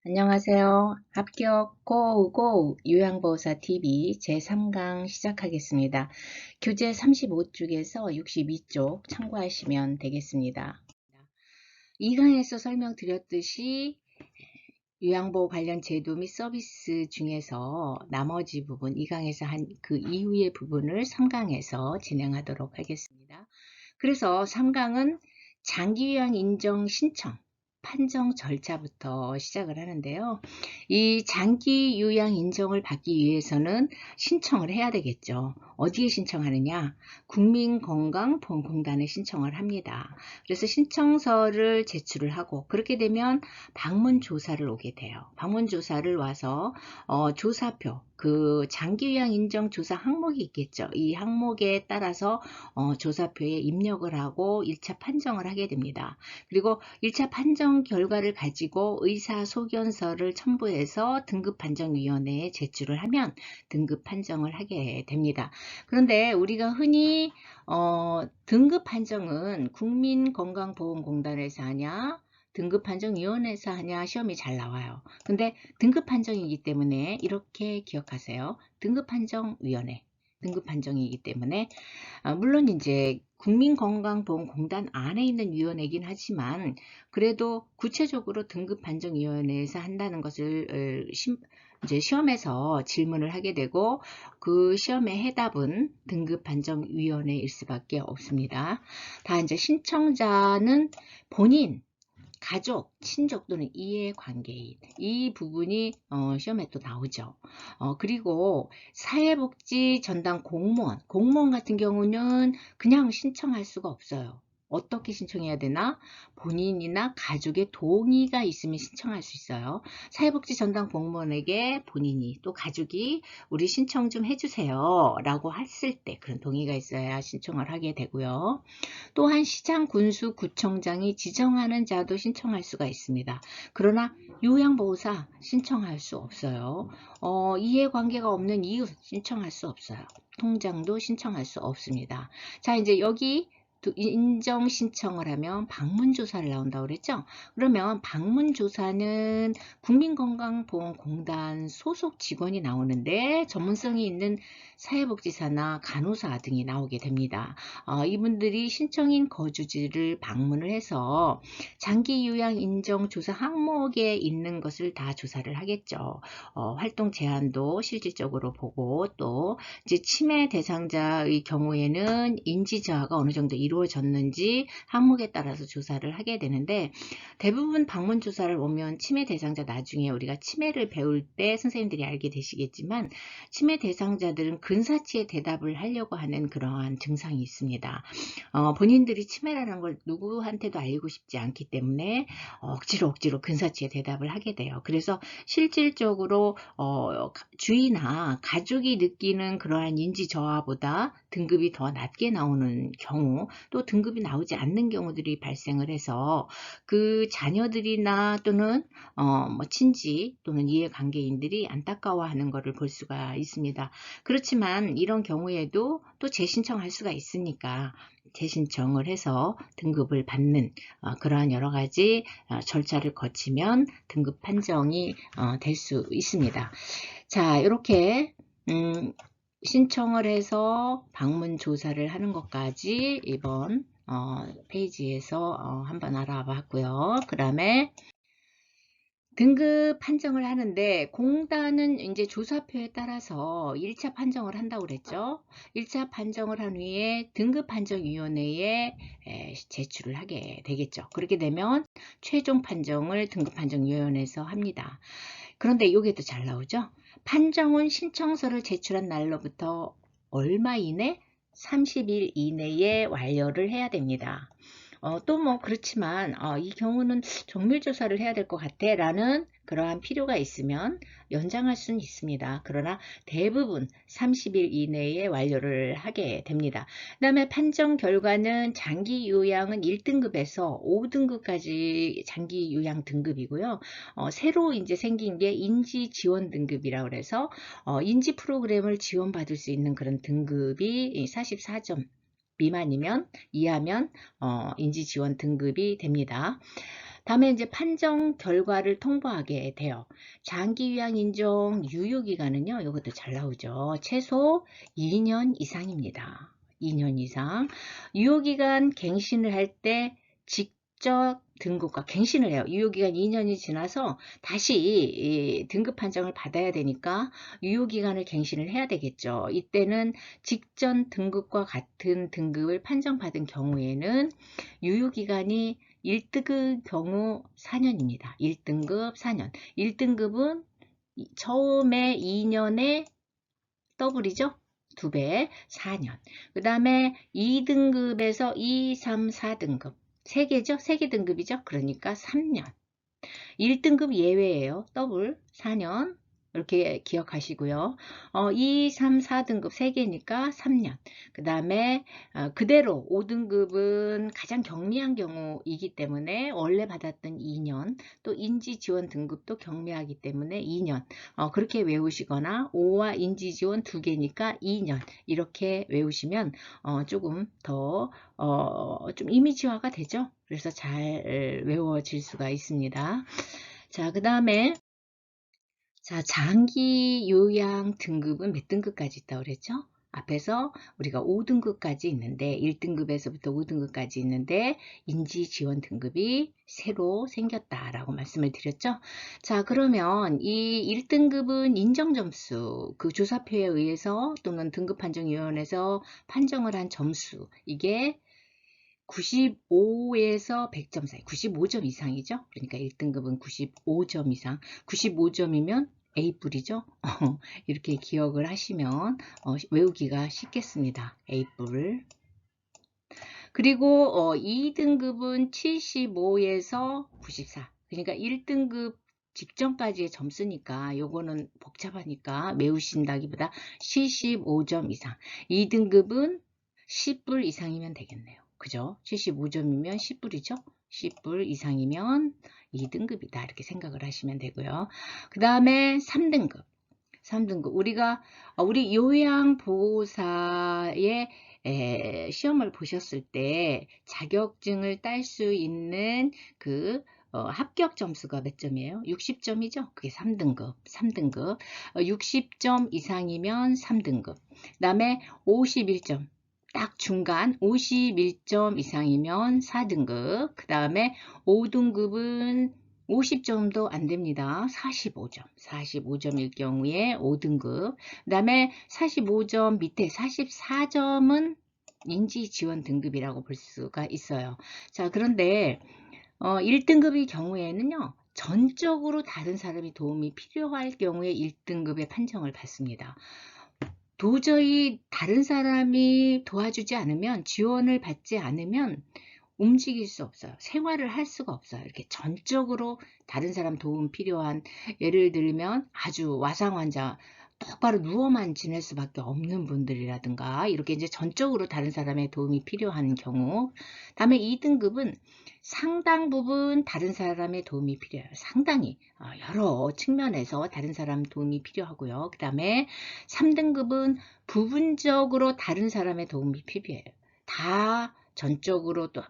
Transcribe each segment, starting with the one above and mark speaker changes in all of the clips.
Speaker 1: 안녕하세요. 합격 고고 요양보호사 TV 제3강 시작하겠습니다. 교재 35쪽에서 62쪽 참고하시면 되겠습니다. 2강에서 설명드렸듯이 요양보호 관련 제도 및 서비스 중에서 나머지 부분 2강에서 한 그 이후의 부분을 3강에서 진행하도록 하겠습니다. 그래서 3강은 장기요양 인정 신청 판정 절차부터 시작을 하는데요. 이 장기 요양 인정을 받기 위해서는 신청을 해야 되겠죠. 어디에 신청하느냐? 국민건강보험공단에 신청을 합니다. 그래서 신청서를 제출을 하고 그렇게 되면 방문 조사를 오게 돼요. 방문 조사를 와서 조사표, 그 장기 요양 인정 조사 항목이 있겠죠. 이 항목에 따라서 조사표에 입력을 하고 1차 판정을 하게 됩니다. 그리고 1차 판정 결과를 가지고 의사소견서를 첨부해서 등급판정위원회에 제출을 하면 등급 판정을 하게 됩니다. 그런데 우리가 흔히 등급 판정은 국민건강보험공단에서 하냐 등급판정위원회에서 하냐 시험이 잘 나와요. 근데 등급판정이기 때문에 이렇게 기억하세요. 등급판정위원회 등급판정이기 때문에 물론 이제 국민건강보험공단 안에 있는 위원회이긴 하지만 그래도 구체적으로 등급판정위원회에서 한다는 것을 이제 시험에서 질문을 하게 되고 그 시험의 해답은 등급판정위원회일 수밖에 없습니다. 다 이제 신청자는 본인 가족, 친족 또는 이해관계인 이 부분이 시험에 또 나오죠. 그리고 사회복지 전담 공무원 같은 경우는 그냥 신청할 수가 없어요. 어떻게 신청해야 되나? 본인이나 가족의 동의가 있으면 신청할 수 있어요. 사회복지 전담 공무원에게 본인이 또 가족이 우리 신청 좀 해주세요 라고 했을 때 그런 동의가 있어야 신청을 하게 되고요. 또한 시장, 군수, 구청장이 지정하는 자도 신청할 수가 있습니다. 그러나 요양보호사 신청할 수 없어요. 이해관계가 없는 이웃 신청할 수 없어요. 통장도 신청할 수 없습니다. 자, 이제 여기 인정 신청을 하면 방문조사를 나온다고 그랬죠? 그러면 방문조사는 국민건강보험공단 소속 직원이 나오는데 전문성이 있는 사회복지사나 간호사 등이 나오게 됩니다. 이분들이 신청인 거주지를 방문을 해서 장기 요양 인정 조사 항목에 있는 것을 다 조사를 하겠죠. 활동 제한도 실질적으로 보고 또 이제 치매 대상자의 경우에는 인지 저하가 어느 정도 이루어졌는지 항목에 따라서 조사를 하게 되는데 대부분 방문 조사를 오면 치매 대상자 나중에 우리가 치매를 배울 때 선생님들이 알게 되시겠지만 치매 대상자들은 근사치에 대답을 하려고 하는 그러한 증상이 있습니다. 본인들이 치매라는 걸 누구한테도 알리고 싶지 않기 때문에 억지로 근사치에 대답을 하게 돼요. 그래서 실질적으로 주위나 가족이 느끼는 그러한 인지 저하보다 등급이 더 낮게 나오는 경우 또 등급이 나오지 않는 경우들이 발생을 해서 그 자녀들이나 또는 뭐 친지 또는 이해관계인들이 안타까워하는 것을 볼 수가 있습니다. 그렇지만 이런 경우에도 또 재신청할 수가 있으니까 재신청을 해서 등급을 받는 그러한 여러 가지 절차를 거치면 등급 판정이 될 수 있습니다. 자, 이렇게 신청을 해서 방문 조사를 하는 것까지 이번 페이지에서 한번 알아봤고요. 그 다음에 등급 판정을 하는데 공단은 이제 조사표에 따라서 1차 판정을 한다고 그랬죠. 1차 판정을 한 후에 등급판정위원회에 제출을 하게 되겠죠. 그렇게 되면 최종 판정을 등급판정위원회에서 합니다. 그런데 이게 또 잘 나오죠. 판정은 신청서를 제출한 날로부터 얼마 이내? 30일 이내에 완료를 해야 됩니다. 또 뭐 그렇지만 이 경우는 정밀조사를 해야 될 것 같아 라는 그러한 필요가 있으면 연장할 수는 있습니다. 그러나 대부분 30일 이내에 완료를 하게 됩니다. 그 다음에 판정 결과는 장기 요양은 1등급에서 5등급까지 장기 요양 등급이고요. 새로 이제 생긴 게 인지 지원 등급이라고 해서 인지 프로그램을 지원받을 수 있는 그런 등급이 44점 미만이면 이하면 인지 지원 등급이 됩니다. 다음에 이제 판정 결과를 통보하게 돼요. 장기 요양 인정 유효 기간은요. 이것도 잘 나오죠. 최소 2년 이상입니다. 2년 이상. 유효 기간 갱신을 할 때 직접 등급과 갱신을 해요. 유효기간 2년이 지나서 다시 등급 판정을 받아야 되니까 유효기간을 갱신을 해야 되겠죠. 이때는 직전 등급과 같은 등급을 판정받은 경우에는 유효기간이 1등급 경우 4년입니다. 1등급 4년. 1등급은 처음에 2년에 더블이죠. 2배 4년. 그 다음에 2등급에서 2, 3, 4등급. 3개죠? 3개 등급이죠? 그러니까 3년. 1등급 예외예요. 더블 4년. 이렇게 기억하시고요. 2, 3, 4등급 3개니까 3년. 그 다음에 그대로 5등급은 가장 경미한 경우이기 때문에 원래 받았던 2년, 또 인지지원 등급도 경미하기 때문에 2년. 그렇게 외우시거나 5와 인지지원 2개니까 2년. 이렇게 외우시면 조금 더 좀 이미지화가 되죠. 그래서 잘 외워질 수가 있습니다. 자, 그 다음에 자, 장기 요양 등급은 몇 등급까지 있다고 그랬죠? 앞에서 우리가 5등급까지 있는데 1등급에서부터 5등급까지 있는데 인지 지원 등급이 새로 생겼다라고 말씀을 드렸죠. 자, 그러면 이 1등급은 인정 점수, 그 조사표에 의해서 또는 등급판정위원회에서 판정을 한 점수, 이게 95에서 100점 사이, 95점 이상이죠. 그러니까 1등급은 95점 이상, 95점이면 A뿔이죠. 이렇게 기억을 하시면 외우기가 쉽겠습니다. A뿔. 그리고 2등급은 75에서 94. 그러니까 1등급 직전까지의 점수니까 요거는 복잡하니까 외우신다기보다 75점 이상. 2등급은 10불 이상이면 되겠네요. 그죠? 75점이면 10불이죠? 10불 이상이면 2등급이다. 이렇게 생각을 하시면 되고요. 그 다음에 3등급. 3등급. 우리 요양보호사의 시험을 보셨을 때 자격증을 딸 수 있는 그 합격 점수가 몇 점이에요? 60점이죠? 그게 3등급. 3등급. 60점 이상이면 3등급. 그 다음에 51점. 딱 중간 51점 이상이면 4등급. 그 다음에 5등급은 50점도 안 됩니다. 45점. 45점일 경우에 5등급. 그 다음에 45점 밑에 44점은 인지 지원 등급이라고 볼 수가 있어요. 자, 그런데 1등급의 경우에는요. 전적으로 다른 사람이 도움이 필요할 경우에 1등급의 판정을 받습니다. 도저히 다른 사람이 도와주지 않으면, 지원을 받지 않으면 움직일 수 없어요. 생활을 할 수가 없어요. 이렇게 전적으로 다른 사람 도움 필요한, 예를 들면 아주 와상 환자, 똑바로 누워만 지낼 수밖에 없는 분들이라든가 이렇게 이제 전적으로 다른 사람의 도움이 필요한 경우. 다음에 2등급은 상당 부분 다른 사람의 도움이 필요해요. 상당히 여러 측면에서 다른 사람 도움이 필요하고요. 그 다음에 3등급은 부분적으로 다른 사람의 도움이 필요해요. 다 전적으로 또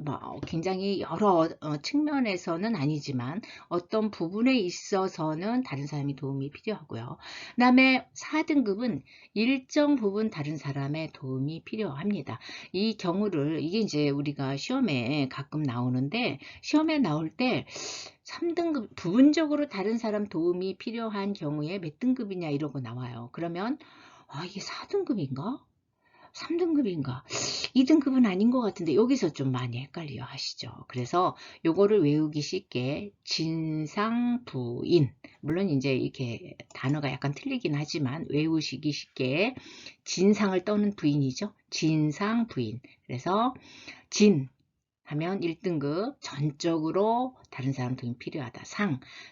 Speaker 1: 굉장히 여러 측면에서는 아니지만 어떤 부분에 있어서는 다른 사람이 도움이 필요하고요. 그 다음에 4등급은 일정 부분 다른 사람의 도움이 필요합니다. 이 경우를, 이게 이제 우리가 시험에 가끔 나오는데, 시험에 나올 때 3등급 부분적으로 다른 사람 도움이 필요한 경우에 몇 등급이냐 이러고 나와요. 그러면 이게 4등급인가? 3등급인가? 2등급은 아닌 것 같은데 여기서 좀 많이 헷갈려 하시죠. 그래서 요거를 외우기 쉽게 진상부인, 물론 이제 이렇게 단어가 약간 틀리긴 하지만 외우시기 쉽게 진상을 떠는 부인이죠. 진상부인. 그래서 진 하면 1등급 전적으로 다른 사람 도움이 필요하다.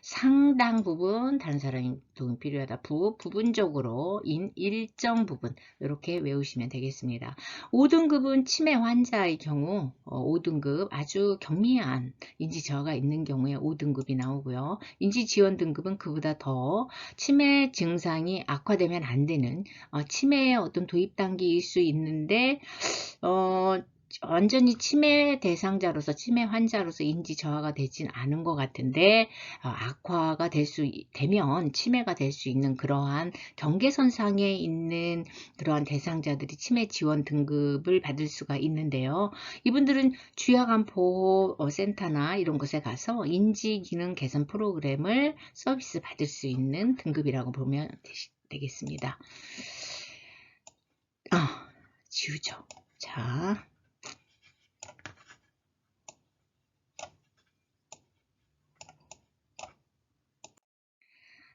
Speaker 1: 상당 부분 다른 사람 도움이 필요하다. 부분적으로 일정 부분 이렇게 외우시면 되겠습니다. 5등급은 치매 환자의 경우 5등급 아주 경미한 인지 저하가 있는 경우에 5등급이 나오고요. 인지 지원 등급은 그보다 더 치매 증상이 악화되면 안 되는 치매의 어떤 도입 단계일 수 있는데 완전히 치매 대상자로서 치매 환자로서 인지 저하가 되진 않은 것 같은데 악화가 되면 치매가 될 수 있는 그러한 경계선상에 있는 그러한 대상자들이 치매 지원 등급을 받을 수가 있는데요. 이분들은 주야간보호센터나 이런 곳에 가서 인지 기능 개선 프로그램을 서비스 받을 수 있는 등급이라고 보면 되겠습니다. 지우죠.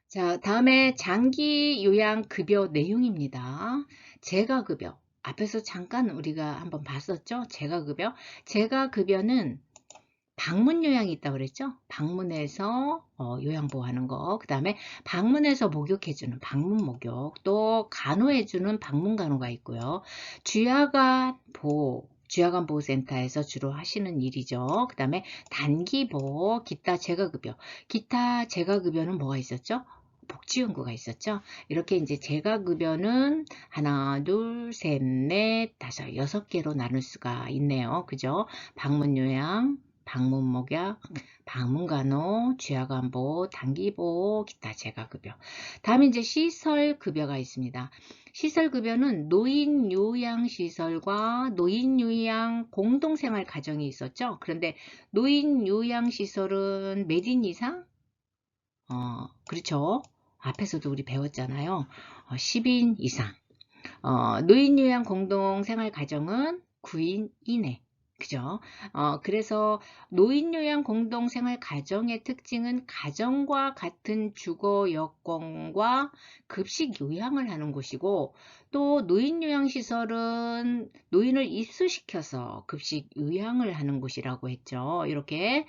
Speaker 1: 자, 다음에 장기 요양급여 내용입니다. 재가급여. 앞에서 잠깐 우리가 한번 봤었죠? 재가급여. 재가급여는 방문 요양이 있다고 그랬죠? 방문해서 요양보호하는 거. 그 다음에 방문해서 목욕해주는 방문 목욕. 또 간호해주는 방문 간호가 있고요. 주야간보호센터에서 주로 하시는 일이죠. 그 다음에 단기보호, 기타 재가급여. 기타 재가급여는 뭐가 있었죠? 복지연구가 있었죠. 이렇게 이제 재가급여는 하나, 둘, 셋, 넷, 다섯, 6개로 나눌 수가 있네요. 그죠? 방문요양, 방문목약, 방문간호, 주야간보호, 단기보호, 기타 재가급여. 다음에 이제 시설급여가 있습니다. 시설급여는 노인요양시설과 노인요양 공동생활가정이 있었죠. 그런데 노인요양시설은 몇 인 이상? 그렇죠. 앞에서도 우리 배웠잖아요. 10인 이상. 노인요양 공동생활가정은 9인 이내. 그죠? 그래서 노인요양 공동생활가정의 특징은 가정과 같은 주거 여건과 급식 요양을 하는 곳이고, 또 노인요양시설은 노인을 입소시켜서 급식 요양을 하는 곳이라고 했죠. 이렇게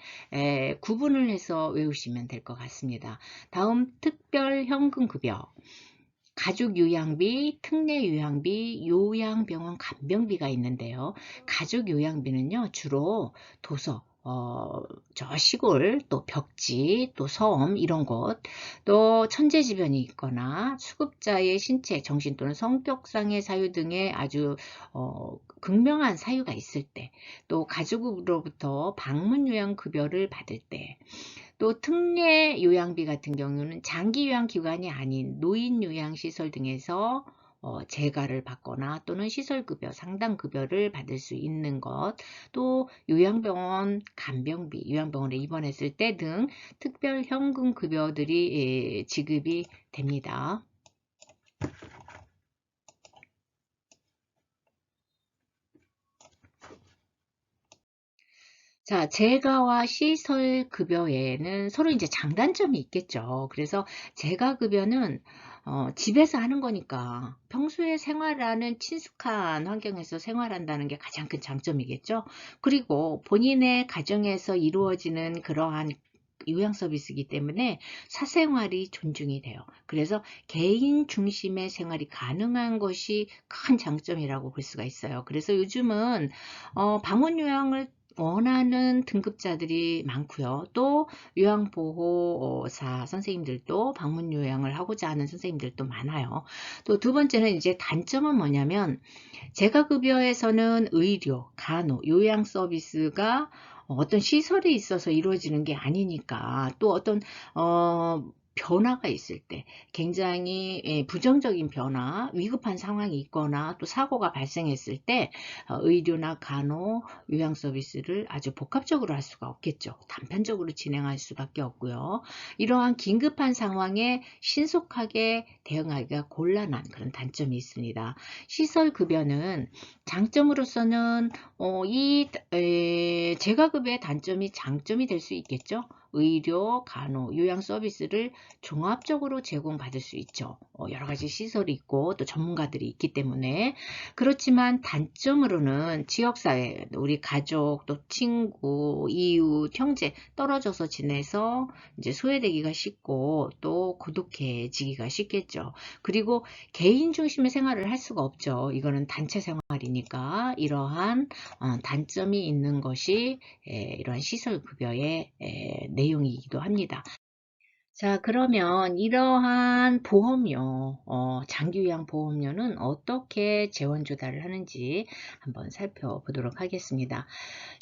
Speaker 1: 구분을 해서 외우시면 될 것 같습니다. 다음 특별현금급여. 가족 요양비, 특례 요양비, 요양병원 간병비가 있는데요. 가족 요양비는요, 주로 도서, 저 시골, 또 벽지, 또 섬 이런 곳, 또 천재지변이 있거나 수급자의 신체, 정신 또는 성격상의 사유 등의 아주 극명한 사유가 있을 때, 또 가족으로부터 방문 요양 급여를 받을 때, 또 특례 요양비 같은 경우는 장기 요양 기관이 아닌 노인 요양 시설 등에서 재가를 받거나 또는 시설급여, 상당급여를 받을 수 있는 것, 또 요양병원 간병비, 요양병원에 입원했을 때 등 특별 현금 급여들이 지급이 됩니다. 자, 재가와 시설급여에는 서로 이제 장단점이 있겠죠. 그래서 재가급여는 집에서 하는 거니까 평소에 생활하는 친숙한 환경에서 생활한다는 게 가장 큰 장점이겠죠. 그리고 본인의 가정에서 이루어지는 그러한 요양 서비스이기 때문에 사생활이 존중이 돼요. 그래서 개인 중심의 생활이 가능한 것이 큰 장점이라고 볼 수가 있어요. 그래서 요즘은 방문 요양을 원하는 등급자들이 많고요. 또 요양보호사 선생님들도 방문 요양을 하고자 하는 선생님들도 많아요. 또 두 번째는 이제 단점은 뭐냐면 재가급여에서는 의료, 간호, 요양 서비스가 어떤 시설에 있어서 이루어지는 게 아니니까 또 어떤 변화가 있을 때 굉장히 부정적인 변화, 위급한 상황이 있거나 또 사고가 발생했을 때 의료나 간호, 요양 서비스를 아주 복합적으로 할 수가 없겠죠. 단편적으로 진행할 수밖에 없고요. 이러한 긴급한 상황에 신속하게 대응하기가 곤란한 그런 단점이 있습니다. 시설급여는 장점으로서는 이 재가급여의 단점이 장점이 될 수 있겠죠. 의료, 간호, 요양 서비스를 종합적으로 제공받을 수 있죠. 여러 가지 시설이 있고 또 전문가들이 있기 때문에. 그렇지만 단점으로는 지역사회, 우리 가족, 또 친구, 이웃, 형제 떨어져서 지내서 이제 소외되기가 쉽고 또 고독해지기가 쉽겠죠. 그리고 개인 중심의 생활을 할 수가 없죠. 이거는 단체 생활이니까 이러한 단점이 있는 것이 이러한 시설급여의 내용이기도 합니다. 자, 그러면 이러한 보험료, 장기요양 보험료는 어떻게 재원 조달을 하는지 한번 살펴보도록 하겠습니다.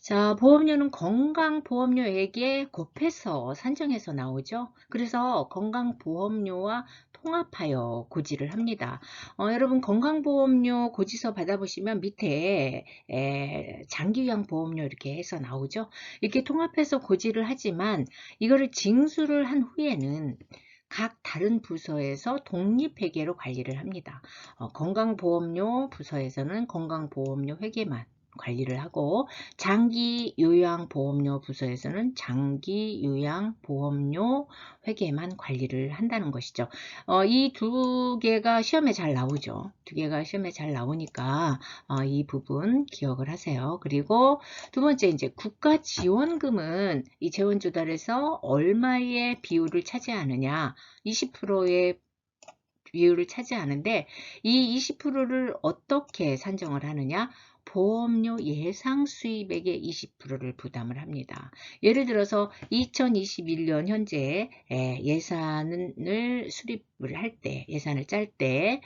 Speaker 1: 자, 보험료는 건강보험료액에 곱해서 산정해서 나오죠. 그래서 건강보험료와 통합하여 고지를 합니다. 여러분 건강보험료 고지서 받아보시면 밑에 장기요양보험료 이렇게 해서 나오죠. 이렇게 통합해서 고지를 하지만 이거를 징수를 한 후에는 각 다른 부서에서 독립회계로 관리를 합니다. 건강보험료 부서에서는 건강보험료 회계만 관리를 하고 장기요양보험료 부서에서는 장기요양보험료 회계만 관리를 한다는 것이죠. 이 두 개가 시험에 잘 나오죠. 두 개가 시험에 잘 나오니까 이 부분 기억을 하세요. 그리고 두 번째 이제 국가지원금은 이 재원 조달에서 얼마의 비율을 차지하느냐, 20%의 비율을 차지하는데 이 20%를 어떻게 산정을 하느냐, 보험료 예상 수입액의 20%를 부담을 합니다. 예를 들어서 2021년 현재 예산을 수립을 할 때, 예산을 짤 때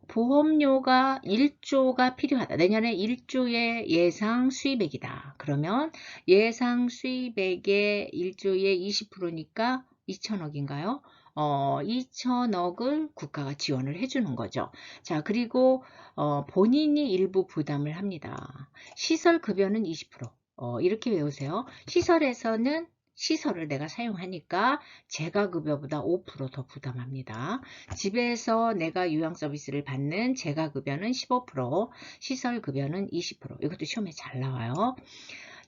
Speaker 1: 보험료가 1조가 필요하다. 내년에 1조의 예상 수입액이다. 그러면 예상 수입액의 1조의 20%니까 2천억인가요? 2천억을 국가가 지원을 해주는 거죠. 자, 그리고 본인이 일부 부담을 합니다. 시설급여는 20%. 이렇게 외우세요. 시설에서는 시설을 내가 사용하니까 재가급여보다 5% 더 부담합니다. 집에서 내가 요양 서비스를 받는 재가급여는 15%, 시설급여는 20%. 이것도 시험에 잘 나와요.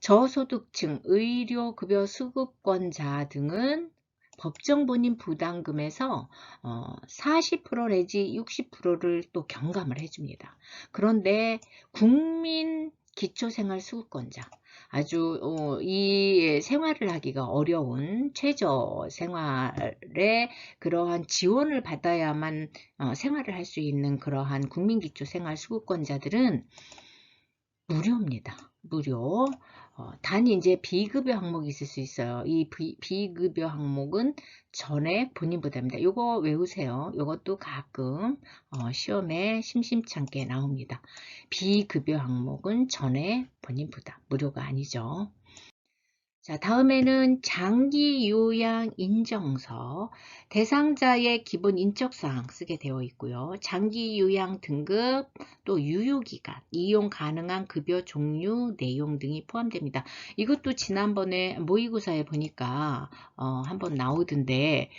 Speaker 1: 저소득층, 의료급여 수급권자 등은 법정 본인 부담금에서 40% 내지 60%를 또 경감을 해줍니다. 그런데 국민 기초생활수급권자, 아주 이 생활을 하기가 어려운 최저 생활에 그러한 지원을 받아야만 생활을 할 수 있는 그러한 국민기초생활수급권자들은 무료입니다. 무료. 단 이제 비급여 항목이 있을 수 있어요. 이 비급여 항목은 전액 본인 부담입니다. 요거 외우세요. 요것도 가끔 시험에 심심찮게 나옵니다. 비급여 항목은 전액 본인 부담. 무료가 아니죠. 자, 다음에는 장기요양 인정서, 대상자의 기본 인적사항 쓰게 되어 있고요. 장기요양 등급, 또 유효기간, 이용 가능한 급여 종류, 내용 등이 포함됩니다. 이것도 지난번에 모의고사에 보니까 한번 나오던데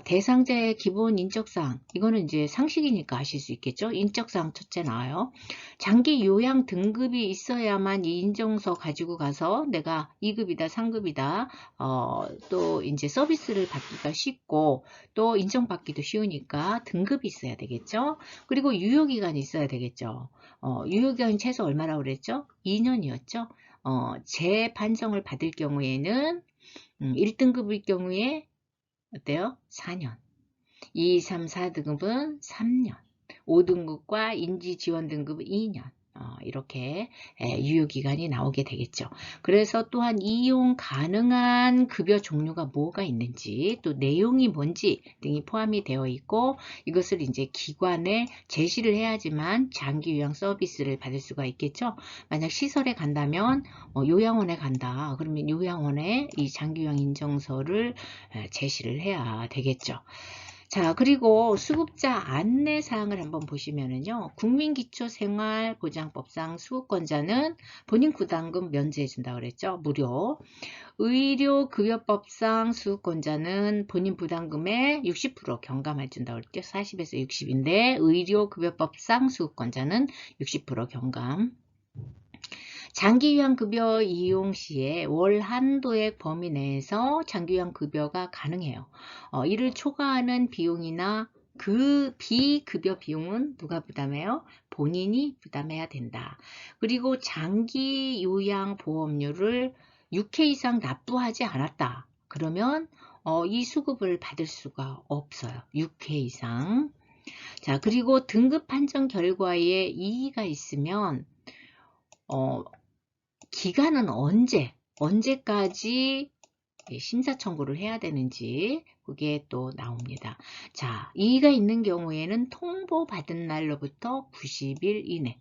Speaker 1: 대상자의 기본 인적사항, 이거는 이제 상식이니까 아실 수 있겠죠. 인적사항 첫째 나와요. 장기요양 등급이 있어야만 이 인정서 가지고 가서 내가 2급이다, 3급이다, 또 이제 서비스를 받기가 쉽고 또 인정받기도 쉬우니까 등급이 있어야 되겠죠. 그리고 유효기간이 있어야 되겠죠. 유효기간이 최소 얼마라고 그랬죠? 2년이었죠. 재판정을 받을 경우에는 1등급일 경우에 어때요? 4년. 2, 3, 4등급은 3년. 5등급과 인지지원 등급은 2년. 이렇게 유효기간이 나오게 되겠죠. 그래서 또한 이용 가능한 급여 종류가 뭐가 있는지, 또 내용이 뭔지 등이 포함이 되어 있고, 이것을 이제 기관에 제시를 해야지만 장기 요양 서비스를 받을 수가 있겠죠. 만약 시설에 간다면 요양원에 간다. 그러면 요양원에 이 장기 요양 인정서를 제시를 해야 되겠죠. 자, 그리고 수급자 안내사항을 한번 보시면은요, 국민기초생활보장법상 수급권자는 본인 부담금 면제해준다고 그랬죠. 무료. 의료급여법상 수급권자는 본인 부담금의 60% 경감해준다고 그랬죠. 40에서 60인데, 의료급여법상 수급권자는 60% 경감. 장기요양급여 이용 시에 월 한도액 범위 내에서 장기요양급여가 가능해요. 이를 초과하는 비용이나 그 비급여 비용은 누가 부담해요? 본인이 부담해야 된다. 그리고 장기요양보험료를 6회 이상 납부하지 않았다. 그러면 이 수급을 받을 수가 없어요. 6회 이상. 자, 그리고 등급 판정 결과에 이의가 있으면 기간은 언제까지 심사 청구를 해야 되는지 그게 또 나옵니다. 자, 이의가 있는 경우에는 통보받은 날로부터 90일 이내.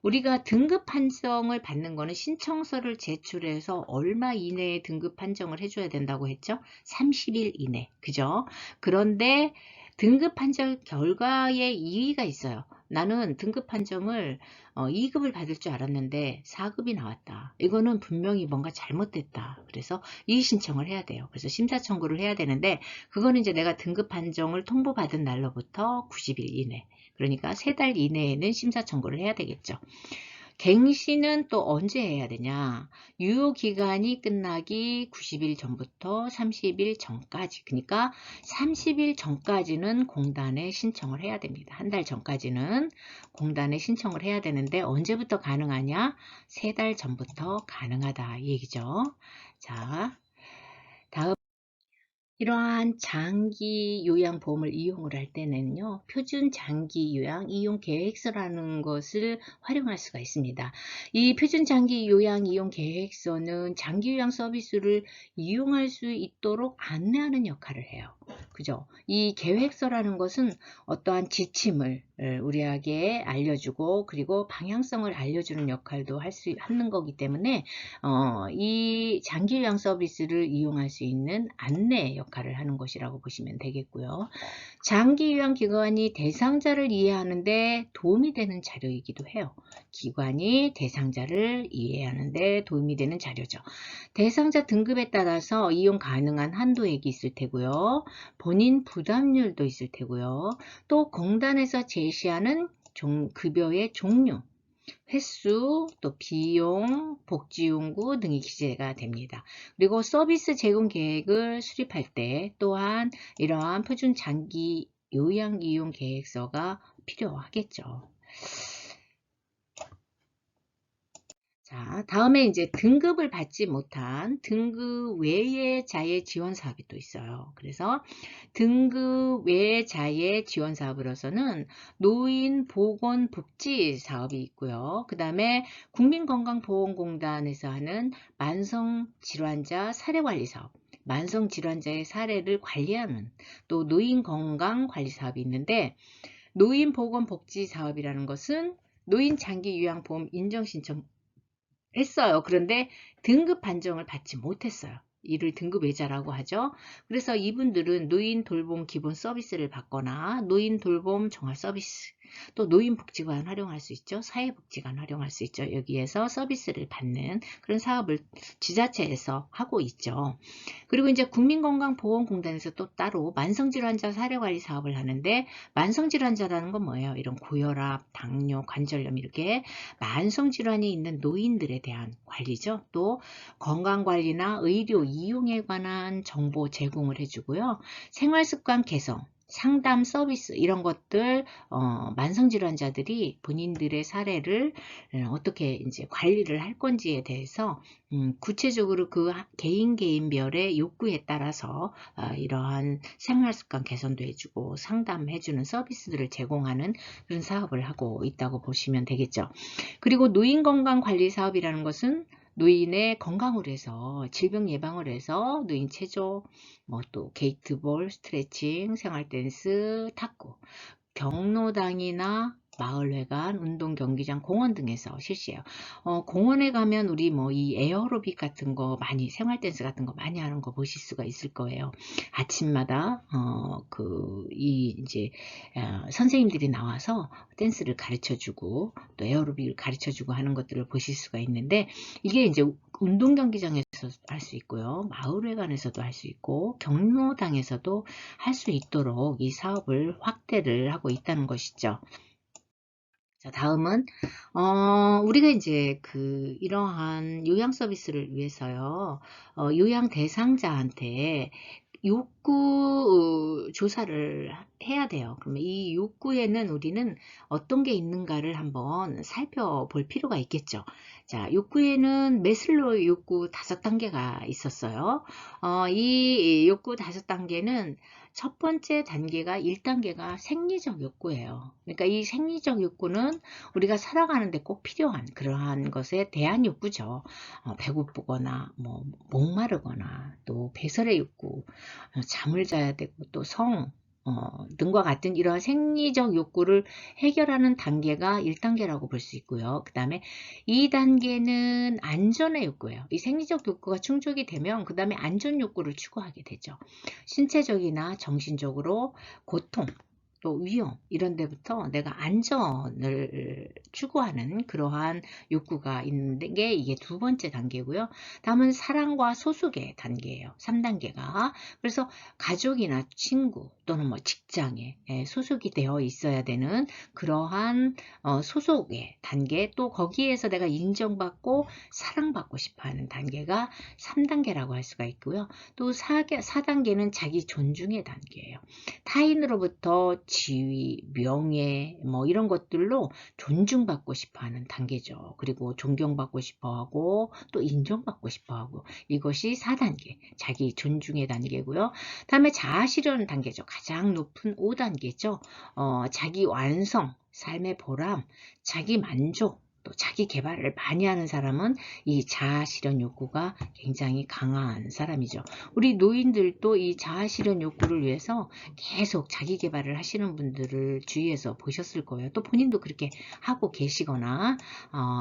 Speaker 1: 우리가 등급 판정을 받는 거는 신청서를 제출해서 얼마 이내에 등급 판정을 해줘야 된다고 했죠? 30일 이내. 그죠? 그런데 등급 판정 결과에 이의가 있어요. 나는 등급 판정을 2급을 받을 줄 알았는데 4급이 나왔다. 이거는 분명히 뭔가 잘못됐다. 그래서 이의 신청을 해야 돼요. 그래서 심사 청구를 해야 되는데 그거는 이제 내가 등급 판정을 통보받은 날로부터 90일 이내. 그러니까 3달 이내에는 심사 청구를 해야 되겠죠. 갱신은 또 언제 해야 되냐? 유효기간이 끝나기 90일 전부터 30일 전까지. 그러니까 30일 전까지는 공단에 신청을 해야 됩니다. 한 달 전까지는 공단에 신청을 해야 되는데 언제부터 가능하냐? 3달 전부터 가능하다 이 얘기죠. 자, 다음. 이러한 장기 요양보험을 이용을 할 때는요, 표준 장기 요양 이용 계획서라는 것을 활용할 수가 있습니다. 이 표준 장기 요양 이용 계획서는 장기 요양 서비스를 이용할 수 있도록 안내하는 역할을 해요. 그죠? 이 계획서라는 것은 어떠한 지침을 우리에게 알려주고 그리고 방향성을 알려주는 역할도 하는 거기 때문에 이 장기 요양 서비스를 이용할 수 있는 안내 역할을 하는 것이라고 보시면 되겠고요. 장기 요양 기관이 대상자를 이해하는데 도움이 되는 자료이기도 해요. 기관이 대상자를 이해하는데 도움이 되는 자료죠. 대상자 등급에 따라서 이용 가능한 한도액이 있을 테고요. 본인 부담률도 있을 테고요. 또 공단에서 제시하는 급여의 종류, 횟수, 또 비용, 복지용구 등이 기재가 됩니다. 그리고 서비스 제공 계획을 수립할 때 또한 이러한 표준 장기 요양 이용 계획서가 필요하겠죠. 자, 다음에 이제 등급을 받지 못한 등급 외의 자의 지원 사업이 또 있어요. 그래서 등급 외의 자의 지원 사업으로서는 노인보건복지 사업이 있고요. 그 다음에 국민건강보험공단에서 하는 만성질환자 사례관리 사업, 만성질환자의 사례를 관리하는 또 노인건강관리 사업이 있는데 노인보건복지 사업이라는 것은 노인 장기요양보험 인정신청 했어요. 그런데 등급 판정을 받지 못했어요. 이를 등급 외자라고 하죠. 그래서 이분들은 노인 돌봄 기본 서비스를 받거나 노인 돌봄 종합 서비스, 또 노인복지관 활용할 수 있죠. 사회복지관 활용할 수 있죠. 여기에서 서비스를 받는 그런 사업을 지자체에서 하고 있죠. 그리고 이제 국민건강보험공단에서 또 따로 만성질환자 사례관리 사업을 하는데 만성질환자라는 건 뭐예요? 이런 고혈압, 당뇨, 관절염 이렇게 만성질환이 있는 노인들에 대한 관리죠. 또 건강관리나 의료 이용에 관한 정보 제공을 해주고요. 생활습관 개선, 상담 서비스 이런 것들 만성질환자들이 본인들의 사례를 어떻게 이제 관리를 할 건지에 대해서 구체적으로 그 개인별의 욕구에 따라서 이러한 생활습관 개선도 해주고 상담해주는 서비스들을 제공하는 그런 사업을 하고 있다고 보시면 되겠죠. 그리고 노인건강관리 사업이라는 것은 노인의 건강을 해서 질병 예방을 해서 노인 체조, 뭐 또 게이트볼, 스트레칭, 생활댄스, 탁구, 경로당이나 마을회관, 운동경기장, 공원 등에서 실시해요. 공원에 가면 우리 뭐 이 에어로빅 같은 거 많이 생활댄스 같은 거 많이 하는 거 보실 수가 있을 거예요. 아침마다 이제 선생님들이 나와서 댄스를 가르쳐주고 또 에어로빅을 가르쳐주고 하는 것들을 보실 수가 있는데 이게 이제 운동경기장에서 할 수 있고요. 마을회관에서도 할 수 있고 경로당에서도 할 수 있도록 이 사업을 확대를 하고 있다는 것이죠. 자, 다음은 우리가 이제 이러한 요양 서비스를 위해서요. 요양 대상자한테 욕구 조사를 해야 돼요. 그러면 이 욕구에는 우리는 어떤 게 있는가를 한번 살펴볼 필요가 있겠죠. 자, 욕구에는 메슬로우 욕구 5단계가 있었어요. 이 욕구 5단계는 첫 번째 단계가 1단계가 생리적 욕구예요. 그러니까 이 생리적 욕구는 우리가 살아가는데 꼭 필요한 그러한 것에 대한 욕구죠. 배고프거나 뭐 목마르거나 또 배설의 욕구, 잠을 자야 되고 또 등과 같은 이러한 생리적 욕구를 해결하는 단계가 1단계라고 볼 수 있고요. 그 다음에 2단계는 안전의 욕구예요. 이 생리적 욕구가 충족이 되면 그 다음에 안전 욕구를 추구하게 되죠. 신체적이나 정신적으로 고통, 또 위험 이런 데부터 내가 안전을 추구하는 그러한 욕구가 있는 게 이게 2번째 단계고요. 다음은 사랑과 소속의 단계예요. 3단계가. 그래서 가족이나 친구 또는 뭐 직장에 소속이 되어 있어야 되는 그러한 소속의 단계, 또 거기에서 내가 인정받고 사랑받고 싶어하는 단계가 3단계라고 할 수가 있고요. 또 4단계는 자기 존중의 단계예요. 타인으로부터 지위, 명예 뭐 이런 것들로 존중받고 싶어하는 단계죠. 그리고 존경받고 싶어하고 또 인정받고 싶어하고, 이것이 4단계 자기 존중의 단계고요. 다음에 자아실현 단계죠. 가장 높은 5단계죠. 자기 완성, 삶의 보람, 자기 만족, 또 자기 개발을 많이 하는 사람은 이 자아실현 욕구가 굉장히 강한 사람이죠. 우리 노인들도 이 자아실현 욕구를 위해서 계속 자기 개발을 하시는 분들을 주위에서 보셨을 거예요. 또 본인도 그렇게 하고 계시거나,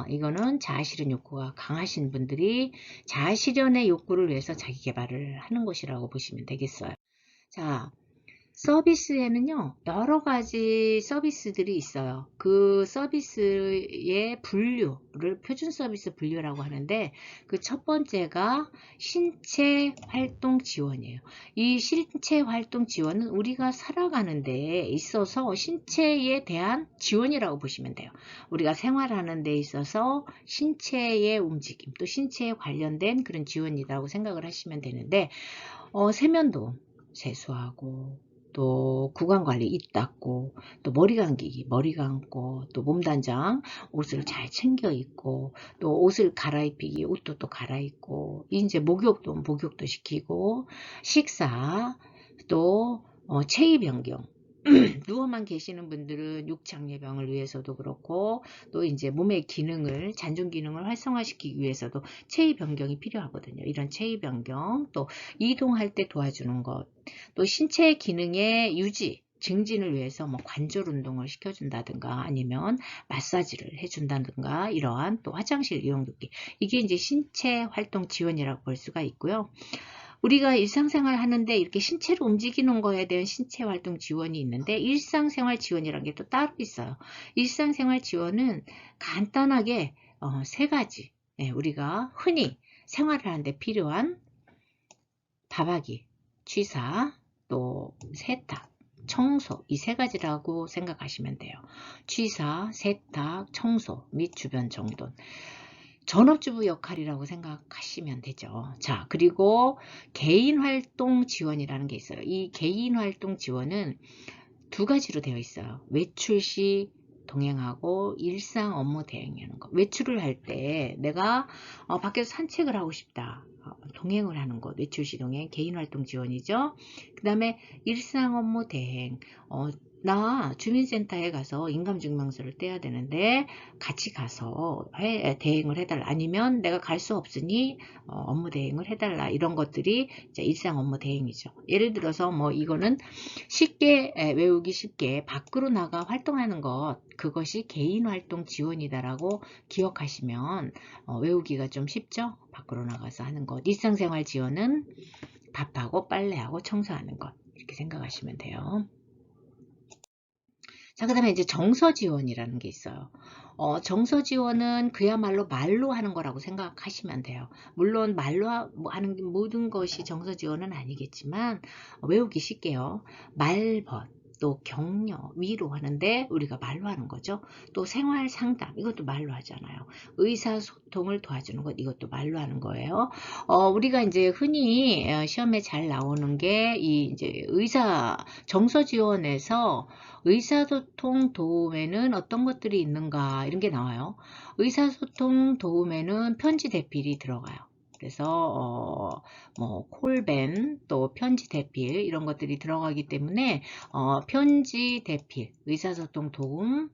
Speaker 1: 이거는 자아실현 욕구가 강하신 분들이 자아실현의 욕구를 위해서 자기 개발을 하는 것이라고 보시면 되겠어요. 자, 서비스에는요, 여러 가지 서비스들이 있어요. 그 서비스의 분류를 표준 서비스 분류라고 하는데, 그 첫 번째가 신체 활동 지원이에요. 이 신체 활동 지원은 우리가 살아가는 데 있어서 신체에 대한 지원이라고 보시면 돼요. 우리가 생활하는 데 있어서 신체의 움직임, 또 신체에 관련된 그런 지원이라고 생각을 하시면 되는데, 세면도 세수하고, 또 구강관리, 입 닦고, 또 머리 감기기, 머리 감고, 또 몸단장, 옷을 잘 챙겨 입고, 또 옷을 갈아입히기, 옷도 또 갈아입고, 이제 목욕도 시키고, 식사, 또 체위 변경. 누워만 계시는 분들은 육창예방을 위해서도 그렇고, 또 이제 몸의 기능을, 잔존 기능을 활성화시키기 위해서도 체위 변경이 필요하거든요. 이런 체위 변경, 또 이동할 때 도와주는 것, 또 신체 기능의 유지, 증진을 위해서 뭐 관절 운동을 시켜준다든가 아니면 마사지를 해준다든가, 이러한 또 화장실 이용 돕기, 이게 이제 신체 활동 지원이라고 볼 수가 있고요. 우리가 일상생활 하는데 이렇게 신체로 움직이는 거에 대한 신체 활동 지원이 있는데, 일상생활 지원이라는 게 또 따로 있어요. 일상생활 지원은 간단하게 3가지. 우리가 흔히 생활을 하는데 필요한 밥하기, 취사, 또 세탁, 청소, 이 3가지라고 생각하시면 돼요. 취사, 세탁, 청소 및 주변 정돈. 전업주부 역할이라고 생각하시면 되죠. 자, 그리고 개인활동 지원이라는 게 있어요. 이 개인활동 지원은 2가지로 되어 있어요. 외출 시 동행하고 일상 업무 대행하는 거. 외출을 할 때 내가 밖에서 산책을 하고 싶다. 동행을 하는 것, 외출 시 동행, 개인활동 지원이죠. 그 다음에 일상 업무 대행. 나 주민센터에 가서 인감증명서를 떼야 되는데 같이 가서 대행을 해달라. 아니면 내가 갈 수 없으니 업무 대행을 해달라. 이런 것들이 이제 일상 업무 대행이죠. 예를 들어서 뭐 이거는 쉽게 외우기 쉽게 밖으로 나가 활동하는 것, 그것이 개인활동 지원이다라고 기억하시면 외우기가 좀 쉽죠. 밖으로 나가서 하는 것. 일상생활 지원은 밥하고 빨래하고 청소하는 것, 이렇게 생각하시면 돼요. 자, 그 다음에 이제 정서 지원이라는 게 있어요. 정서 지원은 그야말로 말로 하는 거라고 생각하시면 돼요. 물론 말로 하는 모든 것이 정서 지원은 아니겠지만, 외우기 쉽게요. 말벗, 또 격려, 위로 하는데 우리가 말로 하는 거죠. 또 생활 상담, 이것도 말로 하잖아요. 의사소통을 도와주는 것, 이것도 말로 하는 거예요. 우리가 이제 흔히 시험에 잘 나오는 게 이 이제 정서지원에서 의사소통 도움에는 어떤 것들이 있는가 이런 게 나와요. 의사소통 도움에는 편지 대필이 들어가요. 그래서 뭐 콜밴 또 편지 대필 이런 것들이 들어가기 때문에 편지 대필 의사소통 도움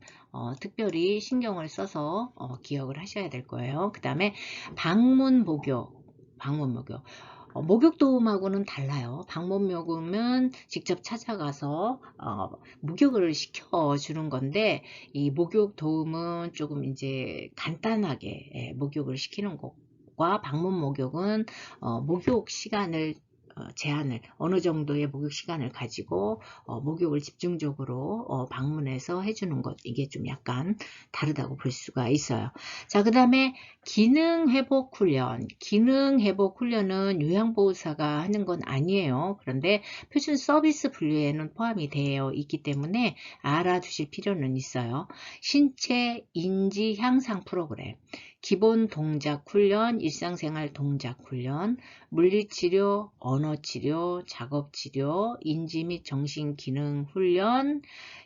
Speaker 1: 특별히 신경을 써서 기억을 하셔야 될 거예요. 그 다음에 방문 목욕 목욕 도움하고는 달라요. 방문 목욕은 직접 찾아가서 목욕을 시켜주는 건데 이 목욕 도움은 조금 이제 간단하게 목욕을 시키는 것과 방문 목욕은 목욕 시간을 제한을 어느 정도의 목욕 시간을 가지고 목욕을 집중적으로 방문해서 해주는 것 이게 좀 약간 다르다고 볼 수가 있어요. 자, 그 다음에 기능회복훈련. 기능회복훈련은 요양보호사가 하는 건 아니에요. 그런데 표준 서비스 분류에는 포함이 되어 있기 때문에 알아두실 필요는 있어요. 신체 인지 향상 프로그램, 기본 동작 훈련, 일상생활 동작 훈련, 물리치료, 언어치료, 작업치료, 인지 및 정신기능 훈련,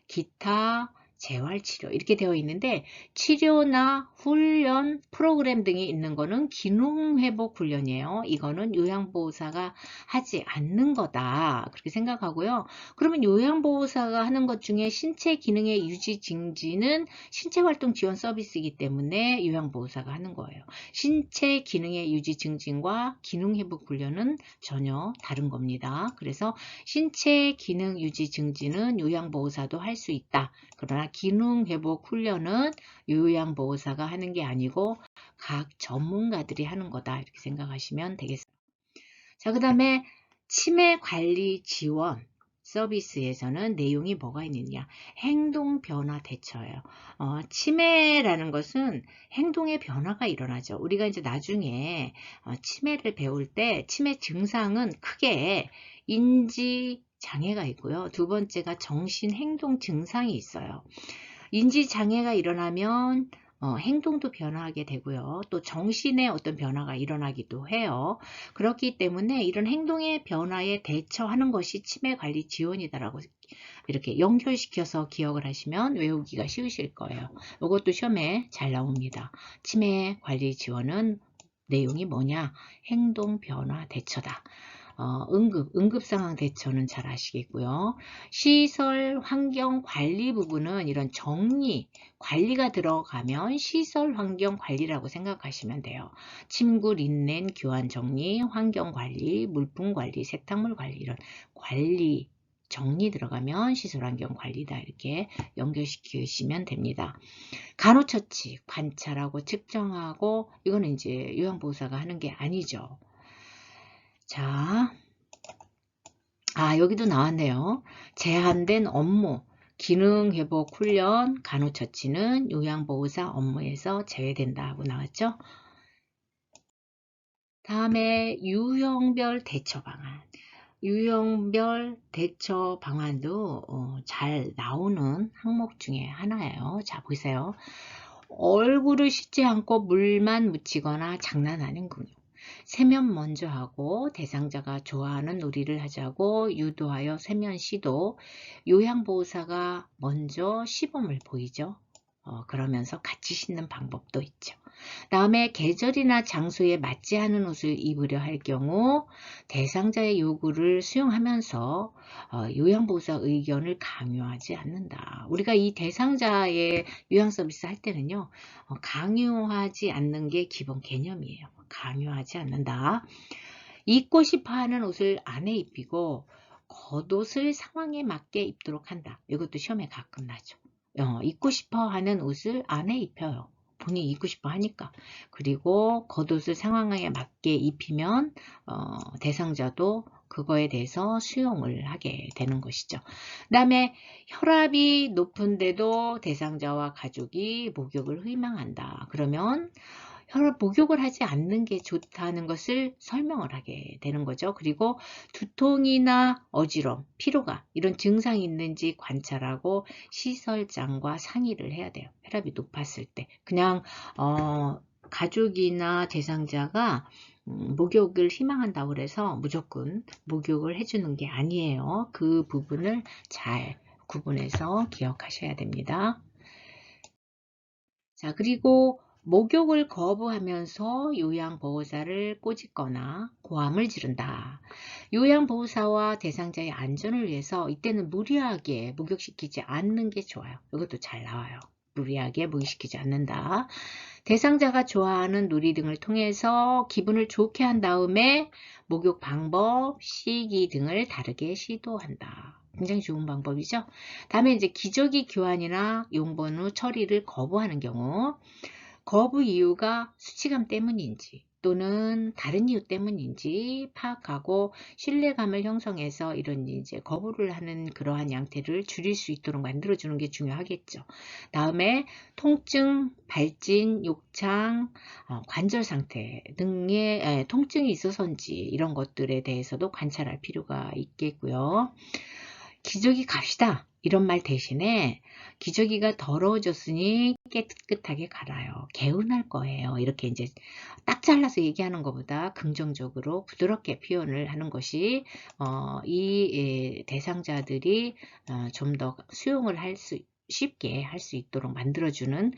Speaker 1: 기타, 재활치료 이렇게 되어 있는데 치료나 훈련 프로그램 등이 있는 거는 기능회복 훈련이에요. 이거는 요양보호사가 하지 않는 거다 그렇게 생각하고요. 그러면 요양보호사가 하는 것 중에 신체 기능의 유지 증진은 신체활동 지원 서비스이기 때문에 요양보호사가 하는 거예요. 신체 기능의 유지 증진과 기능회복 훈련은 전혀 다른 겁니다. 그래서 신체 기능 유지 증진은 요양보호사도 할 수 있다. 그러나 기능회복 훈련은 요양보호사가 하는 게 아니고 각 전문가들이 하는 거다 이렇게 생각하시면 되겠습니다. 자, 그 다음에 치매관리 지원 서비스에서는 내용이 뭐가 있느냐 행동변화 대처예요. 치매라는 것은 행동의 변화가 일어나죠. 우리가 이제 나중에 치매를 배울 때 치매 증상은 크게 인지 장애가 있고요. 두 번째가 정신행동 증상이 있어요. 인지장애가 일어나면 행동도 변화하게 되고요. 또 정신의 어떤 변화가 일어나기도 해요. 그렇기 때문에 이런 행동의 변화에 대처하는 것이 치매관리 지원이다라고 이렇게 연결시켜서 기억을 하시면 외우기가 쉬우실 거예요. 이것도 시험에 잘 나옵니다. 치매관리 지원은 내용이 뭐냐? 행동 변화 대처다. 응급상황 대처는 잘 아시겠고요. 시설 환경 관리 부분은 이런 정리, 관리가 들어가면 시설 환경 관리라고 생각하시면 돼요. 침구, 린넨, 교환 정리, 환경 관리, 물품 관리, 세탁물 관리 이런 관리, 정리 들어가면 시설 환경 관리다 이렇게 연결시키시면 됩니다. 간호처치, 관찰하고 측정하고 이거는 이제 요양보호사가 하는 게 아니죠. 자, 여기도 나왔네요. 제한된 업무, 기능회복 훈련, 간호처치는 요양보호사 업무에서 제외된다고 나왔죠. 다음에 유형별 대처 방안. 유형별 대처 방안도 잘 나오는 항목 중에 하나예요. 자, 보세요. 얼굴을 씻지 않고 물만 묻히거나 장난하는 군요. 세면 먼저 하고 대상자가 좋아하는 놀이를 하자고 유도하여 세면 시도, 요양보호사가 먼저 시범을 보이죠. 그러면서 같이 씻는 방법도 있죠. 다음에 계절이나 장소에 맞지 않은 옷을 입으려 할 경우 대상자의 요구를 수용하면서 요양보호사 의견을 강요하지 않는다. 우리가 이 대상자의 요양 서비스 할 때는요. 강요하지 않는 게 기본 개념이에요. 강요하지 않는다. 입고 싶어 하는 옷을 안에 입히고 겉옷을 상황에 맞게 입도록 한다. 이것도 시험에 가끔 나죠. 입고 싶어 하는 옷을 안에 입혀요. 본인이 입고 싶어 하니까. 그리고 겉옷을 상황에 맞게 입히면 대상자도 그거에 대해서 수용을 하게 되는 것이죠. 그 다음에 혈압이 높은데도 대상자와 가족이 목욕을 희망한다. 그러면 목욕을 하지 않는 게 좋다는 것을 설명을 하게 되는 거죠. 그리고 두통이나 어지러움, 피로가 이런 증상이 있는지 관찰하고 시설장과 상의를 해야 돼요. 혈압이 높았을 때. 그냥 가족이나 대상자가 목욕을 희망한다고 해서 무조건 목욕을 해주는 게 아니에요. 그 부분을 잘 구분해서 기억하셔야 됩니다. 자, 그리고 목욕을 거부하면서 요양보호사를 꼬집거나 고함을 지른다. 요양보호사와 대상자의 안전을 위해서 이때는 무리하게 목욕시키지 않는 게 좋아요. 이것도 잘 나와요. 무리하게 목욕시키지 않는다. 대상자가 좋아하는 놀이 등을 통해서 기분을 좋게 한 다음에 목욕 방법, 시기 등을 다르게 시도한다. 굉장히 좋은 방법이죠. 다음에 이제 기저귀 교환이나 용번호 처리를 거부하는 경우, 거부 이유가 수치감 때문인지 또는 다른 이유 때문인지 파악하고 신뢰감을 형성해서 이런 이제 거부를 하는 그러한 양태를 줄일 수 있도록 만들어주는 게 중요하겠죠. 다음에 통증, 발진, 욕창, 관절 상태 등의 통증이 있어서인지 이런 것들에 대해서도 관찰할 필요가 있겠고요. 기저귀 갑시다. 이런 말 대신에 기저귀가 더러워졌으니 깨끗하게 갈아요. 개운할 거예요. 이렇게 이제 딱 잘라서 얘기하는 것보다 긍정적으로 부드럽게 표현을 하는 것이 이 대상자들이 좀 더 수용을 쉽게 할 수 있도록 만들어주는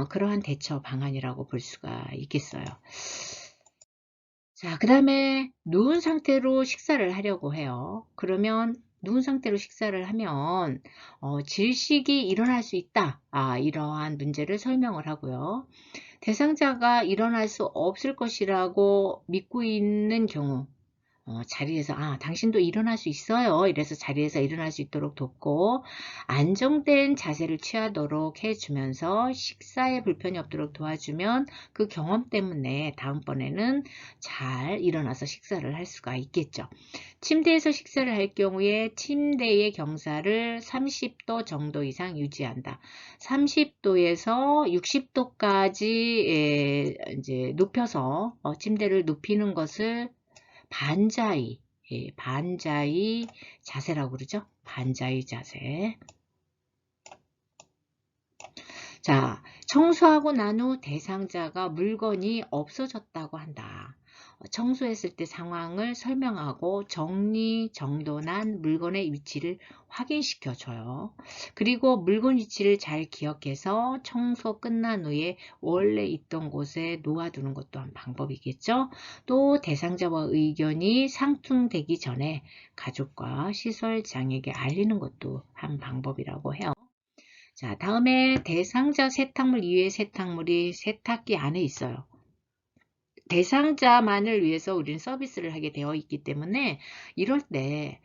Speaker 1: 그러한 대처 방안이라고 볼 수가 있겠어요. 자, 그 다음에 누운 상태로 식사를 하려고 해요. 그러면 누운 상태로 식사를 하면 질식이 일어날 수 있다. 이러한 문제를 설명을 하고요. 대상자가 일어날 수 없을 것이라고 믿고 있는 경우 자리에서 당신도 일어날 수 있어요. 이래서 자리에서 일어날 수 있도록 돕고 안정된 자세를 취하도록 해주면서 식사에 불편이 없도록 도와주면 그 경험 때문에 다음번에는 잘 일어나서 식사를 할 수가 있겠죠. 침대에서 식사를 할 경우에 침대의 경사를 30도 정도 이상 유지한다. 30도에서 60도까지 이제 높여서 침대를 눕히는 것을 반자이, 반자이 자세라고 그러죠. 반자이 자세. 자, 청소하고 난 후 대상자가 물건이 없어졌다고 한다. 청소했을 때 상황을 설명하고 정리정돈한 물건의 위치를 확인시켜줘요. 그리고 물건 위치를 잘 기억해서 청소 끝난 후에 원래 있던 곳에 놓아두는 것도 한 방법이겠죠. 또 대상자와 의견이 상충되기 전에 가족과 시설장에게 알리는 것도 한 방법이라고 해요. 자, 다음에 대상자 세탁물 이외의 세탁물이 세탁기 안에 있어요. 대상자만을 위해서 우리는 서비스를 하게 되어 있기 때문에 이럴 때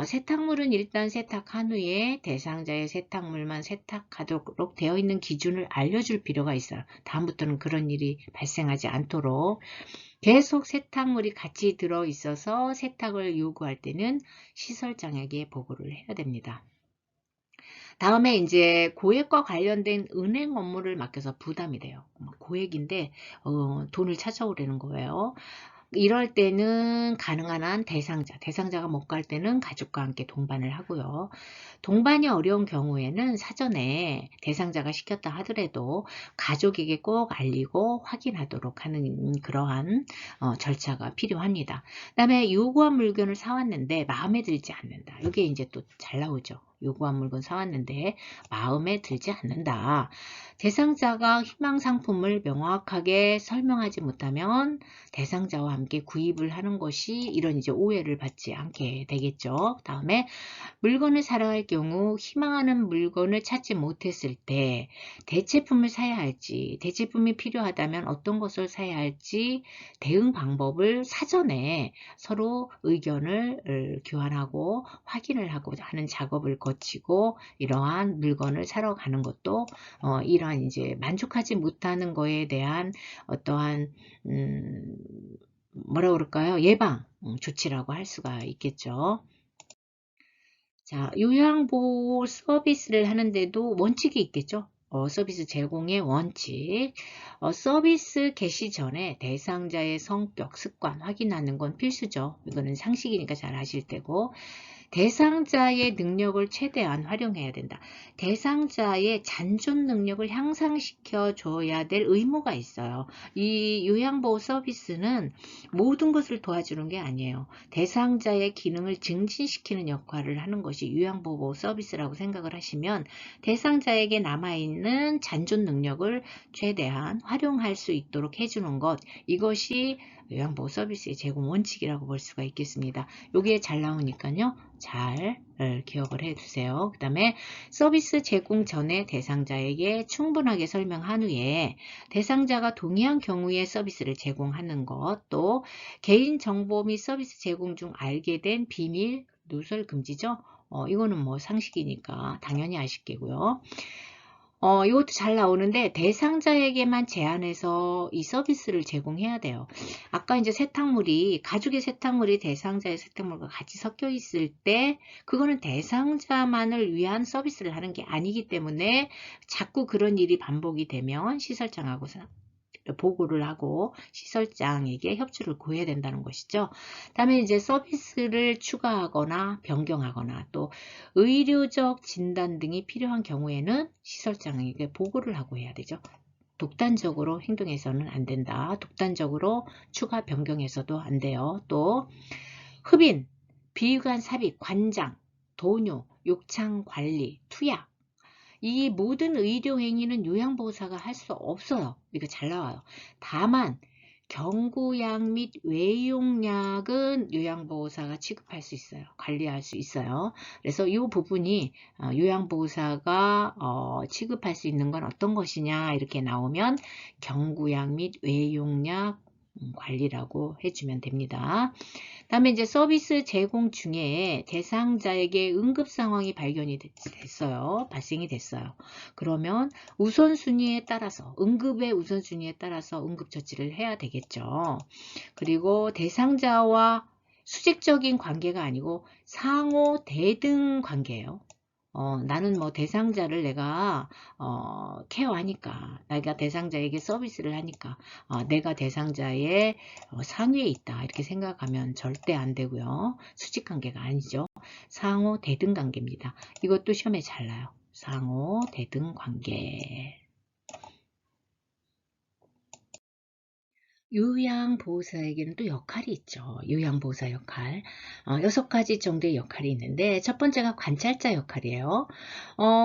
Speaker 1: 세탁물은 일단 세탁한 후에 대상자의 세탁물만 세탁하도록 되어 있는 기준을 알려줄 필요가 있어요. 다음부터는 그런 일이 발생하지 않도록 계속 세탁물이 같이 들어 있어서 세탁을 요구할 때는 시설장에게 보고를 해야 됩니다. 다음에 이제 고액과 관련된 은행 업무를 맡겨서 부담이 돼요. 고액인데 돈을 찾아오려는 거예요. 이럴 때는 가능한 한 대상자가 못 갈 때는 가족과 함께 동반을 하고요. 동반이 어려운 경우에는 사전에 대상자가 시켰다 하더라도 가족에게 꼭 알리고 확인하도록 하는 그러한 절차가 필요합니다. 그 다음에 요구한 물건을 사왔는데 마음에 들지 않는다. 이게 이제 또 잘 나오죠. 요구한 물건 사왔는데 마음에 들지 않는다. 대상자가 희망 상품을 명확하게 설명하지 못하면 대상자와 함께 구입을 하는 것이 이런 이제 오해를 받지 않게 되겠죠. 다음에 물건을 사러 갈 경우 희망하는 물건을 찾지 못했을 때 대체품을 사야 할지, 대체품이 필요하다면 어떤 것을 사야 할지 대응 방법을 사전에 서로 의견을 교환하고 확인을 하고 하는 작업을 거치고 이러한 물건을 사러 가는 것도 이러한 이제 만족하지 못하는 거에 대한 어떠한 뭐라 그럴까요? 예방 조치라고 할 수가 있겠죠. 자, 요양보호 서비스를 하는데도 원칙이 있겠죠. 서비스 제공의 원칙. 서비스 개시 전에 대상자의 성격, 습관 확인하는 건 필수죠. 이거는 상식이니까 잘 아실 테고. 대상자의 능력을 최대한 활용해야 된다. 대상자의 잔존 능력을 향상시켜 줘야 될 의무가 있어요. 이 요양보호 서비스는 모든 것을 도와주는 게 아니에요. 대상자의 기능을 증진시키는 역할을 하는 것이 요양보호 서비스라고 생각을 하시면 대상자에게 남아있는 잔존 능력을 최대한 활용할 수 있도록 해주는 것, 이것이 요양보호 서비스의 제공 원칙이라고 볼 수가 있겠습니다. 여기에 잘 나오니까요. 잘 기억을 해두세요. 그 다음에 서비스 제공 전에 대상자에게 충분하게 설명한 후에 대상자가 동의한 경우에 서비스를 제공하는 것, 또 개인정보 및 서비스 제공 중 알게 된 비밀, 누설 금지죠. 이거는 뭐 상식이니까 당연히 아실 게고요. 이것도 잘 나오는데 대상자에게만 제한해서 이 서비스를 제공해야 돼요. 아까 이제 세탁물이 가죽의 세탁물이 대상자의 세탁물과 같이 섞여 있을 때 그거는 대상자만을 위한 서비스를 하는 게 아니기 때문에 자꾸 그런 일이 반복이 되면 시설장하고 보고를 하고 시설장에게 협조를 구해야 된다는 것이죠. 다음에 이제 서비스를 추가하거나 변경하거나 또 의료적 진단 등이 필요한 경우에는 시설장에게 보고를 하고 해야 되죠. 독단적으로 행동해서는 안 된다. 독단적으로 추가 변경해서도 안 돼요. 또 흡인, 비위관 삽입, 관장, 도뇨, 욕창 관리, 투약, 이 모든 의료 행위는 요양보호사가 할 수 없어요. 이거 잘 나와요. 다만 경구약 및 외용약은 요양보호사가 취급할 수 있어요. 관리할 수 있어요. 그래서 이 부분이 요양보호사가 취급할 수 있는 건 어떤 것이냐 이렇게 나오면 경구약 및 외용약 관리라고 해주면 됩니다. 다음에 이제 서비스 제공 중에 대상자에게 응급 상황이 발견이 됐어요. 발생이 됐어요. 그러면 우선순위에 따라서 응급의 우선순위에 따라서 응급처치를 해야 되겠죠. 그리고 대상자와 수직적인 관계가 아니고 상호 대등 관계예요. 나는 뭐 대상자를 내가 케어하니까, 내가 대상자에게 서비스를 하니까 내가 대상자의 상위에 있다 이렇게 생각하면 절대 안 되고요. 수직관계가 아니죠. 상호 대등 관계입니다. 이것도 시험에 잘 나요. 상호 대등 관계. 요양보호사에게는 또 역할이 있죠. 요양보호사 역할. 6가지 정도의 역할이 있는데 첫 번째가 관찰자 역할이에요.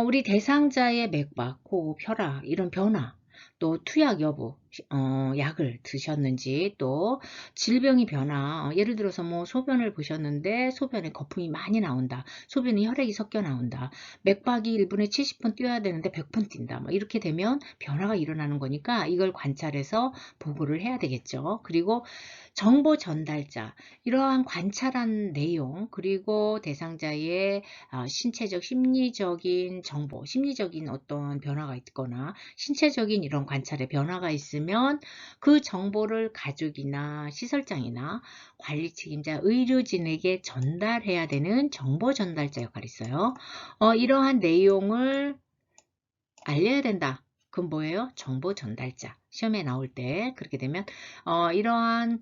Speaker 1: 우리 대상자의 맥박, 호흡, 혈압 이런 변화, 또 투약 여부, 약을 드셨는지, 또 질병이 변화, 예를 들어서 뭐 소변을 보셨는데 소변에 거품이 많이 나온다. 소변에 혈액이 섞여 나온다. 맥박이 1분에 70번 뛰어야 되는데 100번 뛴다. 뭐 이렇게 되면 변화가 일어나는 거니까 이걸 관찰해서 보고를 해야 되겠죠. 그리고 정보 전달자, 이러한 관찰한 내용, 그리고 대상자의 신체적, 심리적인 정보, 심리적인 어떤 변화가 있거나 신체적인 이런 관찰에 변화가 있으면 그 정보를 가족이나 시설장이나 관리 책임자, 의료진에게 전달해야 되는 정보 전달자 역할이 있어요. 이러한 내용을 알려야 된다. 그건 뭐예요? 정보 전달자. 시험에 나올 때 그렇게 되면 이러한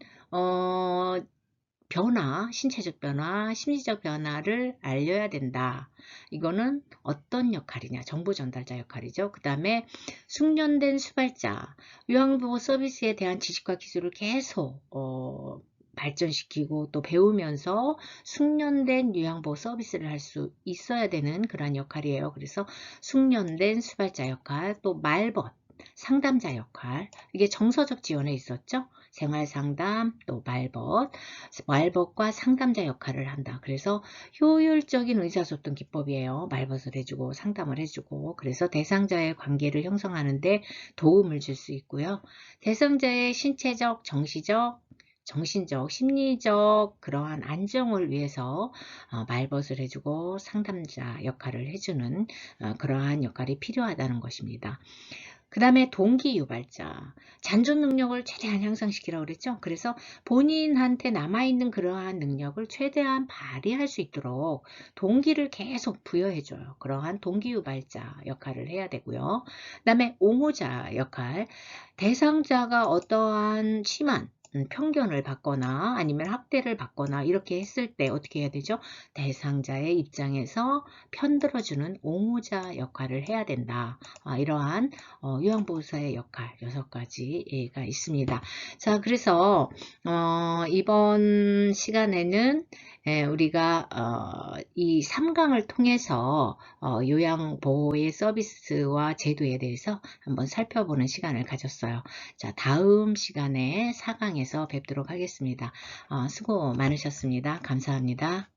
Speaker 1: 변화, 신체적 변화, 심리적 변화를 알려야 된다. 이거는 어떤 역할이냐? 정보 전달자 역할이죠. 그 다음에 숙련된 수발자, 요양보호 서비스에 대한 지식과 기술을 계속 발전시키고 또 배우면서 숙련된 요양보호 서비스를 할 수 있어야 되는 그런 역할이에요. 그래서 숙련된 수발자 역할, 또 말벗, 상담자 역할, 이게 정서적 지원에 있었죠. 생활상담, 또 말벗과 상담자 역할을 한다. 그래서 효율적인 의사소통 기법이에요. 말벗을 해주고 상담을 해주고, 그래서 대상자의 관계를 형성하는 데 도움을 줄 수 있고요. 대상자의 신체적, 정신적, 심리적 그러한 안정을 위해서 말벗을 해주고 상담자 역할을 해주는 그러한 역할이 필요하다는 것입니다. 그 다음에 동기유발자, 잔존 능력을 최대한 향상시키라고 그랬죠. 그래서 본인한테 남아있는 그러한 능력을 최대한 발휘할 수 있도록 동기를 계속 부여해줘요. 그러한 동기유발자 역할을 해야 되고요. 그 다음에 옹호자 역할, 대상자가 어떠한 심한 편견을 받거나 아니면 학대를 받거나 이렇게 했을 때 어떻게 해야 되죠? 대상자의 입장에서 편들어주는 옹호자 역할을 해야 된다. 이러한 요양보호사의 역할 6가지가 있습니다. 자, 그래서 이번 시간에는 우리가 이 3강을 통해서 요양보호의 서비스와 제도에 대해서 한번 살펴보는 시간을 가졌어요. 자, 다음 시간에 4강에서 뵙도록 하겠습니다. 수고 많으셨습니다. 감사합니다.